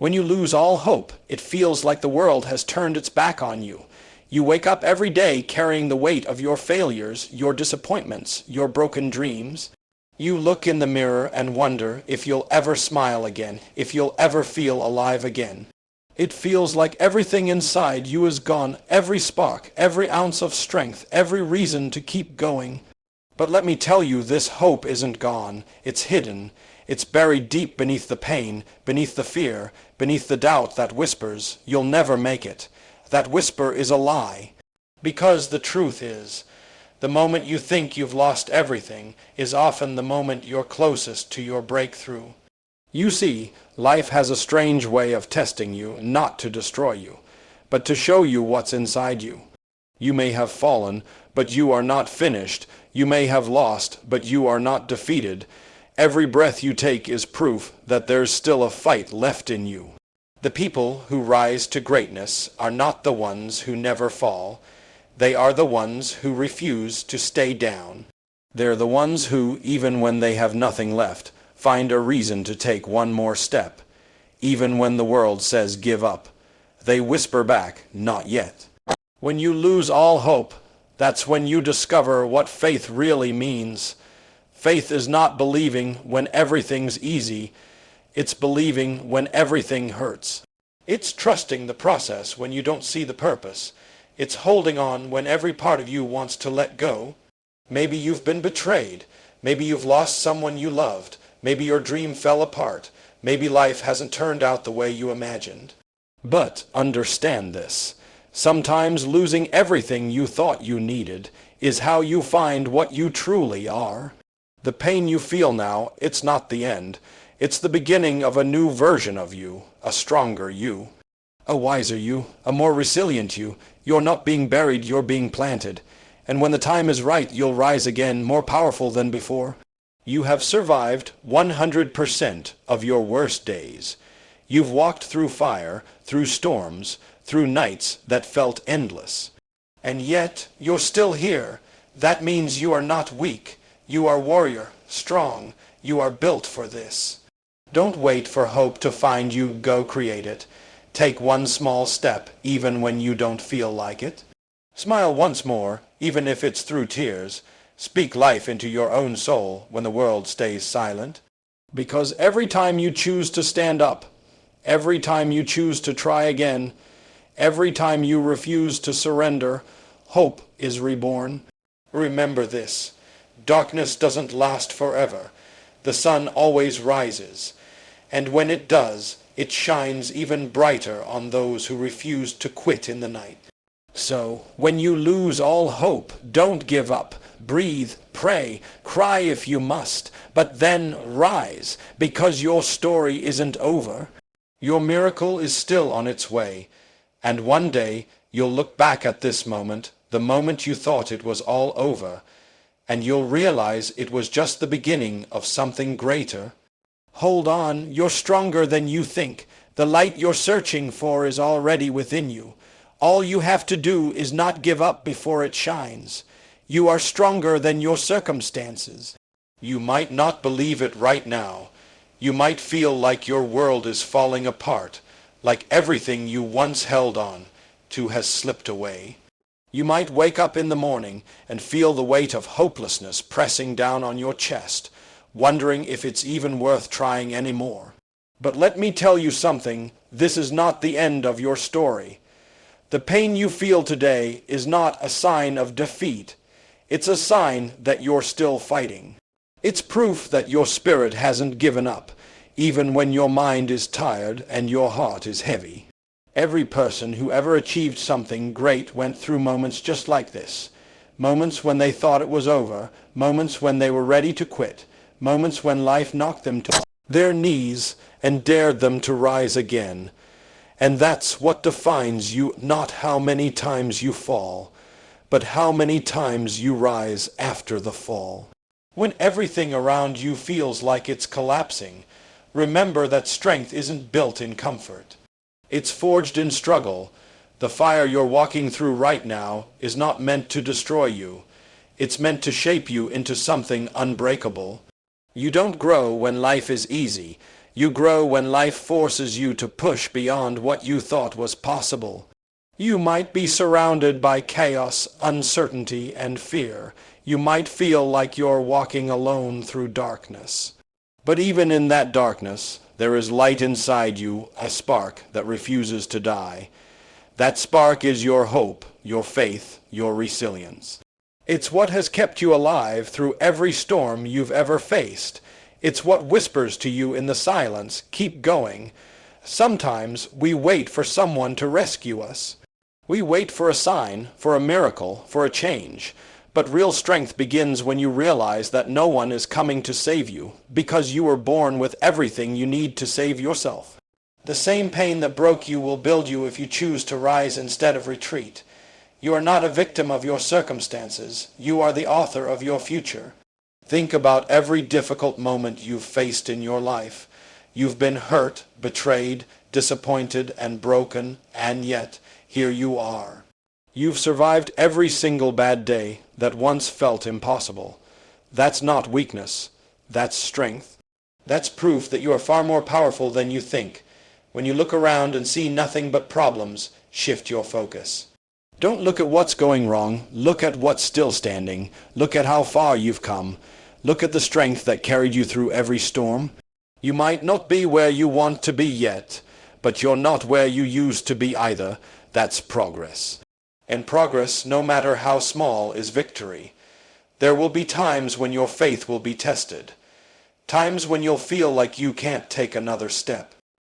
When you lose all hope, it feels like the world has turned its back on you. You wake up every day carrying the weight of your failures, your disappointments, your broken dreams. You look in the mirror and wonder if you'll ever smile again, if you'll ever feel alive again. It feels like everything inside you is gone, every spark, every ounce of strength, every reason to keep going. But let me tell you, this hope isn't gone. It's hidden. It's buried deep beneath the pain, beneath the fear, beneath the doubt that whispers, "You'll never make it." That whisper is a lie. Because the truth is, the moment you think you've lost everything is often the moment you're closest to your breakthrough. You see, life has a strange way of testing you, not to destroy you, but to show you what's inside you. You may have fallen, but you are not finished. You may have lost, but you are not defeated. Every breath you take is proof that there's still a fight left in you. The people who rise to greatness are not the ones who never fall. They are the ones who refuse to stay down. They're the ones who, even when they have nothing left, find a reason to take one more step. Even when the world says give up, they whisper back, "Not yet." When you lose all hope, that's when you discover what faith really means. Faith is not believing when everything's easy. It's believing when everything hurts. It's trusting the process when you don't see the purpose. It's holding on when every part of you wants to let go. Maybe you've been betrayed. Maybe you've lost someone you loved. Maybe your dream fell apart. Maybe life hasn't turned out the way you imagined. But understand this. Sometimes losing everything you thought you needed is how you find what you truly are. The pain you feel now, it's not the end. It's the beginning of a new version of you, a stronger you. A wiser you, a more resilient you. You're not being buried, you're being planted. And when the time is right, you'll rise again, more powerful than before. You have survived 100% of your worst days. You've walked through fire, through storms, through nights that felt endless. And yet, you're still here. That means you are not weak. You are warrior, strong. You are built for this. Don't wait for hope to find you, go create it. Take one small step, even when you don't feel like it. Smile once more, even if it's through tears. Speak life into your own soul when the world stays silent. Because every time you choose to stand up, every time you choose to try again, every time you refuse to surrender, hope is reborn. Remember this. Darkness doesn't last forever. The sun always rises. And when it does, it shines even brighter on those who refuse to quit in the night. So, when you lose all hope, don't give up. Breathe, pray, cry if you must, but then rise, because your story isn't over. Your miracle is still on its way, and one day you'll look back at this moment, the moment you thought it was all over, and you'll realize it was just the beginning of something greater. Hold on, you're stronger than you think. The light you're searching for is already within you. All you have to do is not give up before it shines. You are stronger than your circumstances. You might not believe it right now. You might feel like your world is falling apart, like everything you once held on to has slipped away. You might wake up in the morning and feel the weight of hopelessness pressing down on your chest, wondering if it's even worth trying anymore. But let me tell you something, this is not the end of your story. The pain you feel today is not a sign of defeat. It's a sign that you're still fighting. It's proof that your spirit hasn't given up, even when your mind is tired and your heart is heavy. Every person who ever achieved something great went through moments just like this. Moments when they thought it was over, moments when they were ready to quit, moments when life knocked them to their knees and dared them to rise again. And that's what defines you, not how many times you fall, but how many times you rise after the fall. When everything around you feels like it's collapsing, remember that strength isn't built in comfort. It's forged in struggle. The fire you're walking through right now is not meant to destroy you. It's meant to shape you into something unbreakable. You don't grow when life is easy. You grow when life forces you to push beyond what you thought was possible. You might be surrounded by chaos, uncertainty, and fear. You might feel like you're walking alone through darkness. But even in that darkness, there is light inside you, a spark that refuses to die. That spark is your hope, your faith, your resilience. It's what has kept you alive through every storm you've ever faced. It's what whispers to you in the silence, keep going. Sometimes we wait for someone to rescue us. We wait for a sign, for a miracle, for a change. But real strength begins when you realize that no one is coming to save you, because you were born with everything you need to save yourself. The same pain that broke you will build you if you choose to rise instead of retreat. You are not a victim of your circumstances. You are the author of your future. Think about every difficult moment you've faced in your life. You've been hurt, betrayed, disappointed, and broken, and yet, here you are. You've survived every single bad day that once felt impossible. That's not weakness. That's strength. That's proof that you are far more powerful than you think. When you look around and see nothing but problems, shift your focus. Don't look at what's going wrong. Look at what's still standing. Look at how far you've come. Look at the strength that carried you through every storm. You might not be where you want to be yet, but you're not where you used to be either. That's progress. And progress, no matter how small, is victory. There will be times when your faith will be tested. Times when you'll feel like you can't take another step.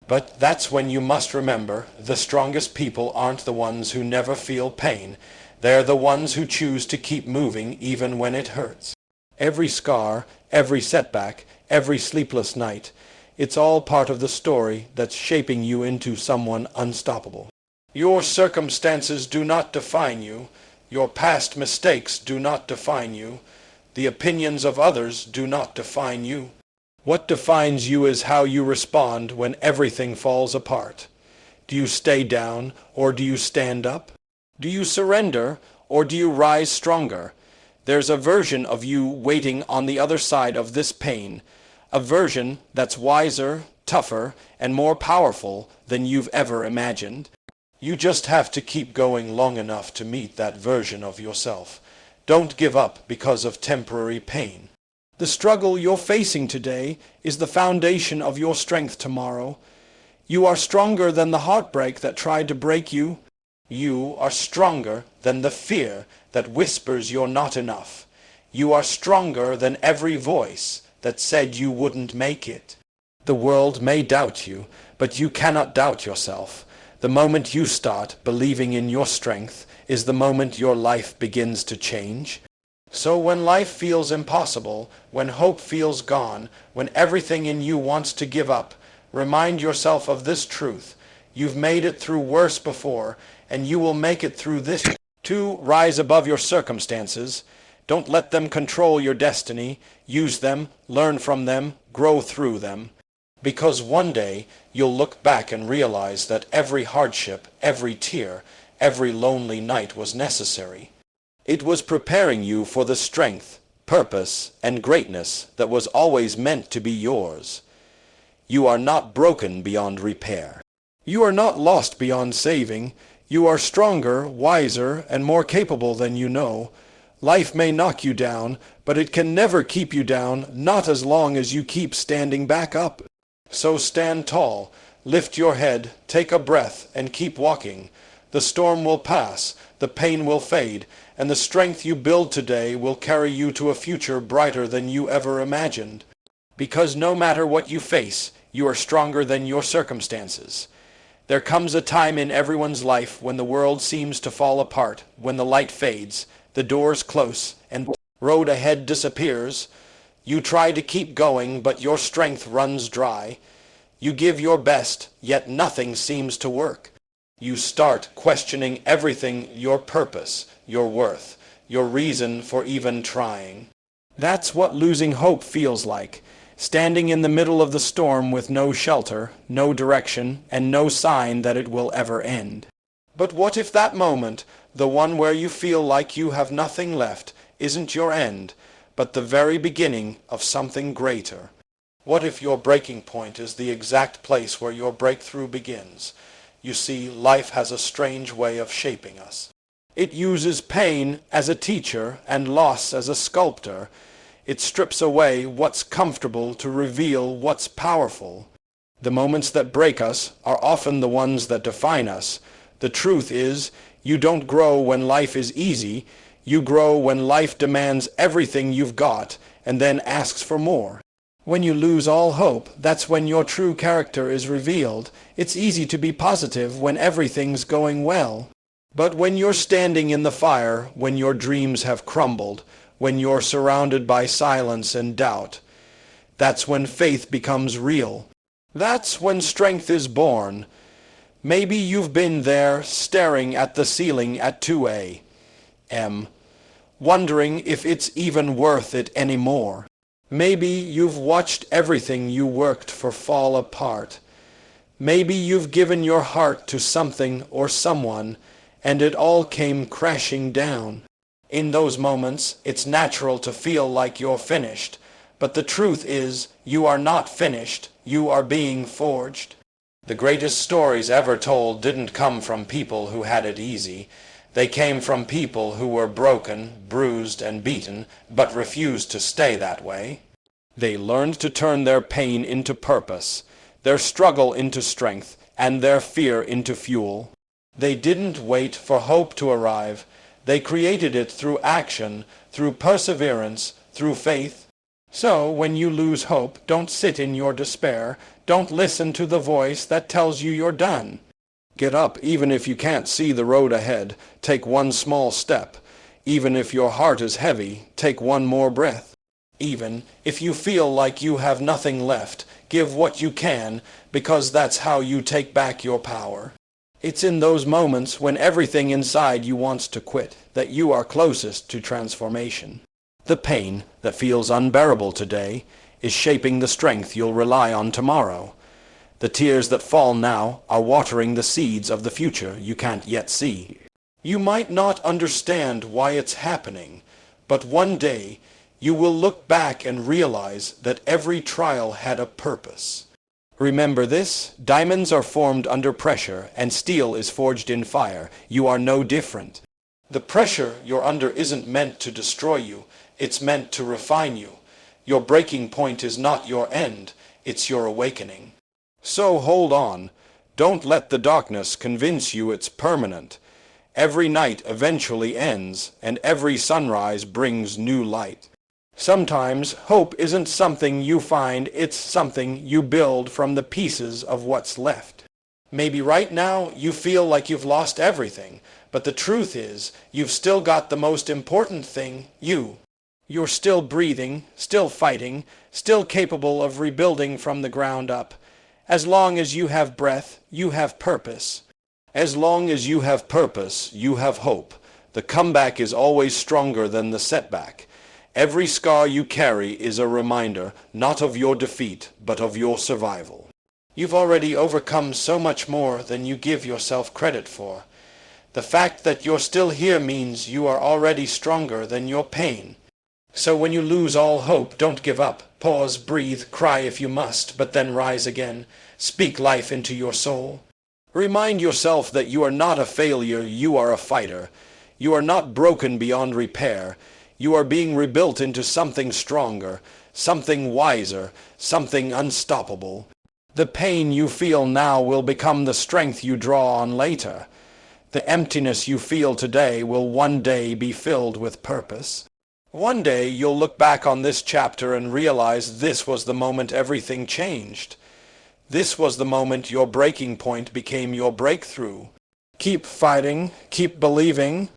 But that's when you must remember, the strongest people aren't the ones who never feel pain. They're the ones who choose to keep moving even when it hurts. Every scar, every setback, every sleepless night, it's all part of the story that's shaping you into someone unstoppable. Your circumstances do not define you. Your past mistakes do not define you. The opinions of others do not define you. What defines you is how you respond when everything falls apart. Do you stay down or do you stand up? Do you surrender or do you rise stronger? There's a version of you waiting on the other side of this pain, a version that's wiser, tougher, and more powerful than you've ever imagined. You just have to keep going long enough to meet that version of yourself. Don't give up because of temporary pain. The struggle you're facing today is the foundation of your strength tomorrow. You are stronger than the heartbreak that tried to break you. You are stronger than the fear that whispers you're not enough. You are stronger than every voice that said you wouldn't make it. The world may doubt you, but you cannot doubt yourself. The moment you start believing in your strength is the moment your life begins to change. So when life feels impossible, when hope feels gone, when everything in you wants to give up, remind yourself of this truth. You've made it through worse before, and you will make it through this. To rise above your circumstances. Don't let them control your destiny. Use them, learn from them, grow through them. Because one day you'll look back and realize that every hardship, every tear, every lonely night was necessary. It was preparing you for the strength, purpose, and greatness that was always meant to be yours. You are not broken beyond repair. You are not lost beyond saving. You are stronger, wiser, and more capable than you know. Life may knock you down, but it can never keep you down, not as long as you keep standing back up. So stand tall, lift your head, take a breath, and keep walking. The storm will pass, the pain will fade, and the strength you build today will carry you to a future brighter than you ever imagined. Because no matter what you face, you are stronger than your circumstances. There comes a time in everyone's life when the world seems to fall apart, when the light fades, the doors close, and the road ahead disappears. You try to keep going, but your strength runs dry. You give your best, yet nothing seems to work. You start questioning everything, your purpose, your worth, your reason for even trying. That's what losing hope feels like, standing in the middle of the storm with no shelter, no direction, and no sign that it will ever end. But what if that moment, the one where you feel like you have nothing left, isn't your end, but the very beginning of something greater? What if your breaking point is the exact place where your breakthrough begins? You see, life has a strange way of shaping us. It uses pain as a teacher and loss as a sculptor. It strips away what's comfortable to reveal what's powerful. The moments that break us are often the ones that define us. The truth is, you don't grow when life is easy. You grow when life demands everything you've got and then asks for more. When you lose all hope, that's when your true character is revealed. It's easy to be positive when everything's going well. But when you're standing in the fire, when your dreams have crumbled, when you're surrounded by silence and doubt, that's when faith becomes real. That's when strength is born. Maybe you've been there, staring at the ceiling at 2 a.m., wondering if it's even worth it anymore. Maybe you've watched everything you worked for fall apart. Maybe you've given your heart to something or someone, and it all came crashing down. In those moments, it's natural to feel like you're finished, but the truth is, you are not finished, you are being forged. The greatest stories ever told didn't come from people who had it easy. They came from people who were broken, bruised, and beaten, but refused to stay that way. They learned to turn their pain into purpose, their struggle into strength, and their fear into fuel. They didn't wait for hope to arrive. They created it through action, through perseverance, through faith. So, when you lose hope, don't sit in your despair. Don't listen to the voice that tells you you're done. Get up even if you can't see the road ahead. Take one small step. Even if your heart is heavy, take one more breath. Even if you feel like you have nothing left, give what you can, because that's how you take back your power. It's in those moments when everything inside you wants to quit that you are closest to transformation. The pain that feels unbearable today is shaping the strength you'll rely on tomorrow. The tears that fall now are watering the seeds of the future you can't yet see. You might not understand why it's happening, but one day you will look back and realize that every trial had a purpose. Remember this: diamonds are formed under pressure, and steel is forged in fire. You are no different. The pressure you're under isn't meant to destroy you. It's meant to refine you. Your breaking point is not your end. It's your awakening. So hold on. Don't let the darkness convince you it's permanent. Every night eventually ends, and every sunrise brings new light. Sometimes hope isn't something you find, it's something you build from the pieces of what's left. Maybe right now you feel like you've lost everything, but the truth is, you've still got the most important thing, you. You're still breathing, still fighting, still capable of rebuilding from the ground up. As long as you have breath, you have purpose. As long as you have purpose, you have hope. The comeback is always stronger than the setback. Every scar you carry is a reminder, not of your defeat, but of your survival. You've already overcome so much more than you give yourself credit for. The fact that you're still here means you are already stronger than your pain. So when you lose all hope, don't give up. Pause, breathe, cry if you must, but then rise again. Speak life into your soul. Remind yourself that you are not a failure, you are a fighter. You are not broken beyond repair. You are being rebuilt into something stronger, something wiser, something unstoppable. The pain you feel now will become the strength you draw on later. The emptiness you feel today will one day be filled with purpose. One day you'll look back on this chapter and realize this was the moment everything changed. This was the moment your breaking point became your breakthrough. Keep fighting, keep believing.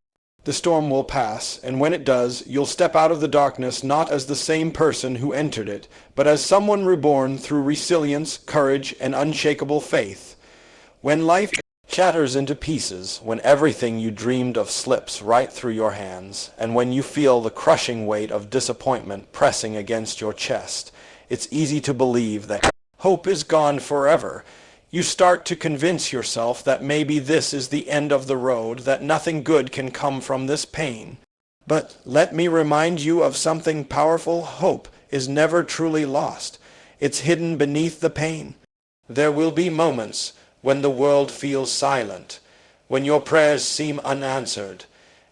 The storm will pass, and when it does, you'll step out of the darkness not as the same person who entered it, but as someone reborn through resilience, courage, and unshakable faith. When life shatters into pieces, when everything you dreamed of slips right through your hands, and when you feel the crushing weight of disappointment pressing against your chest, it's easy to believe that hope is gone forever. You start to convince yourself that maybe this is the end of the road, that nothing good can come from this pain. But let me remind you of something powerful. Hope is never truly lost. It's hidden beneath the pain. There will be moments when the world feels silent, when your prayers seem unanswered,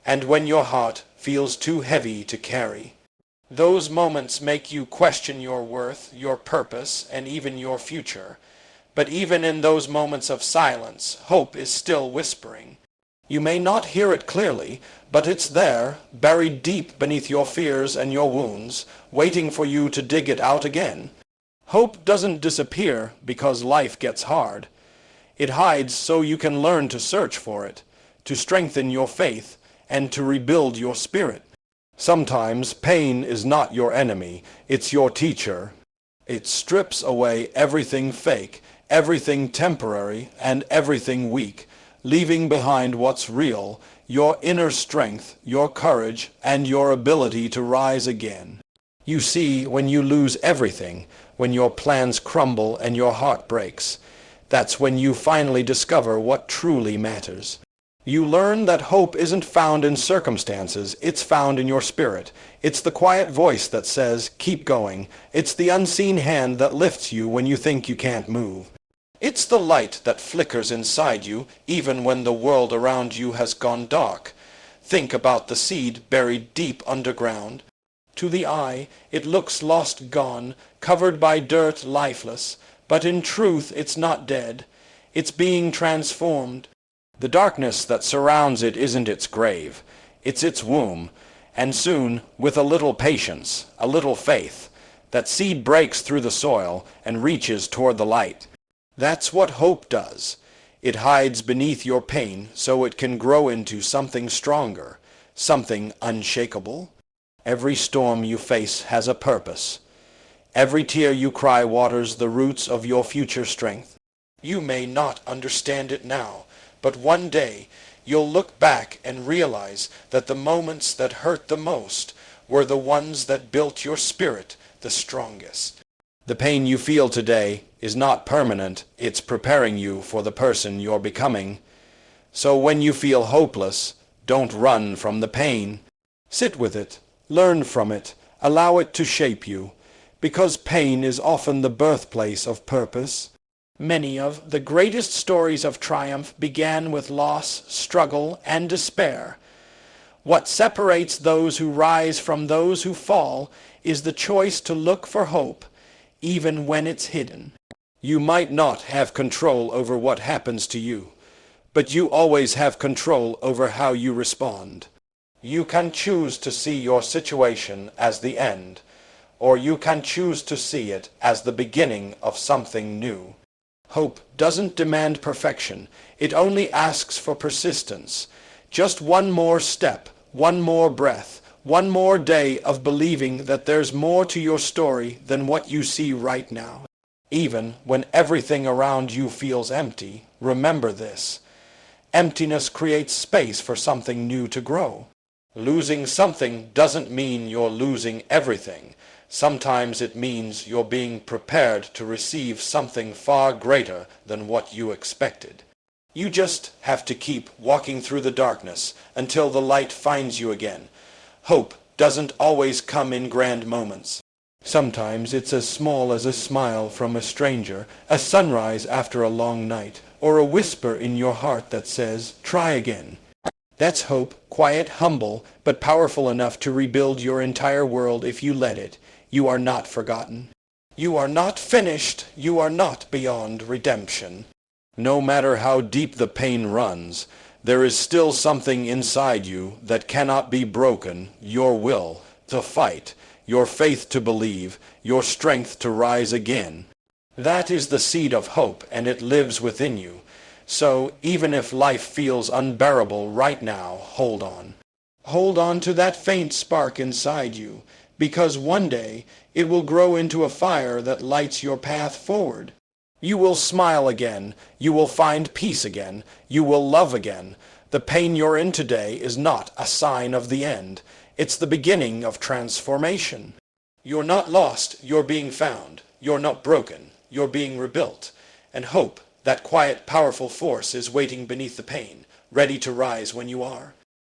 and when your heart feels too heavy to carry. Those moments make you question your worth, your purpose, and even your future. But even in those moments of silence, hope is still whispering. You may not hear it clearly, but it's there, buried deep beneath your fears and your wounds, waiting for you to dig it out again. Hope doesn't disappear because life gets hard. It hides so you can learn to search for it, to strengthen your faith, and to rebuild your spirit. Sometimes pain is not your enemy, it's your teacher. It strips away everything fake, everything temporary, and everything weak, leaving behind what's real, your inner strength, your courage, and your ability to rise again. You see, when you lose everything, when your plans crumble and your heart breaks, that's when you finally discover what truly matters. You learn that hope isn't found in circumstances, it's found in your spirit. It's the quiet voice that says, keep going. It's the unseen hand that lifts you when you think you can't move. It's the light that flickers inside you, even when the world around you has gone dark. Think about the seed buried deep underground. To the eye, it looks lost, gone, covered by dirt, lifeless. But in truth, it's not dead. It's being transformed. The darkness that surrounds it isn't its grave. It's its womb. And soon, with a little patience, a little faith, that seed breaks through the soil and reaches toward the light. That's what hope does. It hides beneath your pain so it can grow into something stronger, something unshakable. Every storm you face has a purpose. Every tear you cry waters the roots of your future strength. You may not understand it now, but one day you'll look back and realize that the moments that hurt the most were the ones that built your spirit the strongest. The pain you feel today is not permanent, it's preparing you for the person you're becoming. So when you feel hopeless, don't run from the pain. Sit with it, learn from it, allow it to shape you, because pain is often the birthplace of purpose. Many of the greatest stories of triumph began with loss, struggle, and despair. What separates those who rise from those who fall is the choice to look for hope, even when it's hidden. You might not have control over what happens to you, but you always have control over how you respond. You can choose to see your situation as the end, or you can choose to see it as the beginning of something new. Hope doesn't demand perfection, it only asks for persistence. Just one more step, one more breath, one more day of believing that there's more to your story than what you see right now. Even when everything around you feels empty, remember this. Emptiness creates space for something new to grow. Losing something doesn't mean you're losing everything. Sometimes it means you're being prepared to receive something far greater than what you expected. You just have to keep walking through the darkness until the light finds you again. Hope doesn't always come in grand moments. Sometimes it's as small as a smile from a stranger, a sunrise after a long night, or a whisper in your heart that says, try again. That's hope, quiet, humble, but powerful enough to rebuild your entire world if you let it. You are not forgotten. You are not finished. You are not beyond redemption. No matter how deep the pain runs, there is still something inside you that cannot be broken, your will to fight, your faith to believe, your strength to rise again. That is the seed of hope, and it lives within you. So, even if life feels unbearable right now, hold on. Hold on to that faint spark inside you, because one day it will grow into a fire that lights your path forward. You will smile again, you will find peace again, you will love again. The pain you're in today is not a sign of the end. It's the beginning of transformation. You're not lost, you're being found. You're not broken, you're being rebuilt. And hope, that quiet, powerful force, is waiting beneath the pain, ready to rise when you are.